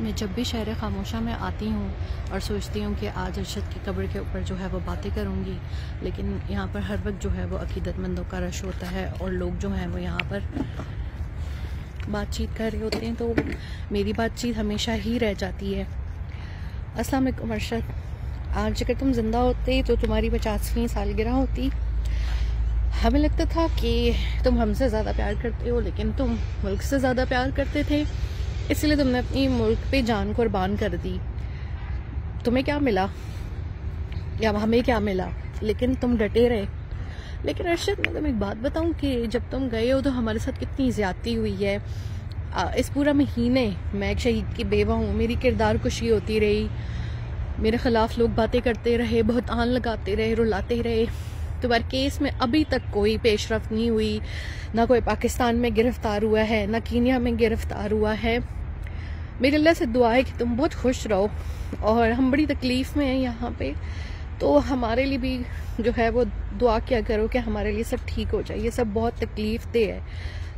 मैं जब भी शहर खामोशा में आती हूँ और सोचती हूँ कि आज अरशद की कब्र के ऊपर जो है वो बातें करूँगी, लेकिन यहाँ पर हर वक्त जो है वो अकीदतमंदों का रश होता है और लोग जो हैं वो यहाँ पर बातचीत कर रहे होते हैं, तो मेरी बातचीत हमेशा ही रह जाती है। अस्सलाम वालेकुम अरशद, आज अगर तुम ज़िंदा होते तो तुम्हारी 50वीं सालगिरह होती। हमें लगता था कि तुम हमसे ज़्यादा प्यार करते हो, लेकिन तुम मुल्क से ज़्यादा प्यार करते थे, इसलिए तुमने अपनी मुल्क पे जान कुर्बान कर दी। तुम्हें क्या मिला या हमें क्या मिला, लेकिन तुम डटे रहे। लेकिन अरशद, मैं तुम्हें एक बात बताऊं कि जब तुम गए हो तो हमारे साथ कितनी ज़्यादती हुई है। इस पूरा महीने मैं एक शहीद की बेवा हूँ, मेरी किरदार कुशी होती रही, मेरे ख़िलाफ़ लोग बातें करते रहे, बहुत आन लगाते रहे, रुलाते रहे। तुम्हारे केस में अभी तक कोई पेशरफ नहीं हुई, ना कोई पाकिस्तान में गिरफ्तार हुआ है, ना कीनिया में गिरफ्तार हुआ है। मेरे अल्लाह से दुआ है कि तुम बहुत खुश रहो, और हम बड़ी तकलीफ़ में हैं यहाँ पे, तो हमारे लिए भी जो है वो दुआ क्या करो कि हमारे लिए सब ठीक हो जाए। ये सब बहुत तकलीफ़ दे है,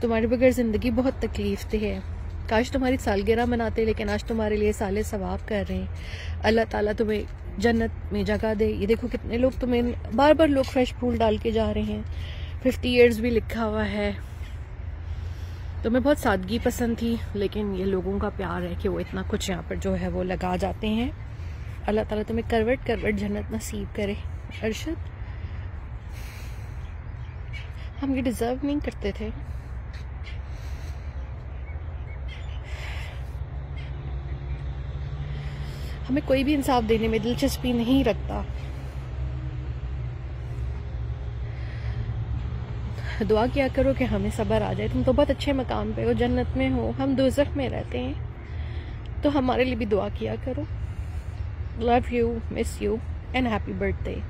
तुम्हारे बगैर ज़िंदगी बहुत तकलीफ़ दे है। काश तुम्हारी सालगिरह मनाते, लेकिन आज तुम्हारे लिए साले सवाब कर रहे हैं। अल्लाह ताला तुम्हें जन्नत में जगह दे। ये देखो कितने लोग तुम्हें बार बार लोग फ्रेश फूल डाल के जा रहे हैं, 50 ईयर्स भी लिखा हुआ है। तुम्हें बहुत सादगी पसंद थी, लेकिन ये लोगों का प्यार है कि वो इतना कुछ यहाँ पर जो है वो लगा जाते हैं। अल्लाह ताला तुम्हें करवट करवट जन्नत नसीब करे। अरशद, हम ये डिज़र्व नहीं करते थे। हमें कोई भी इंसाफ देने में दिलचस्पी नहीं रखता। दुआ किया करो कि हमें सब्र आ जाए। तुम तो बहुत अच्छे मकाम पे हो, जन्नत में हो, हम दोज़ख में रहते हैं, तो हमारे लिए भी दुआ किया करो। Love you, miss you and happy birthday.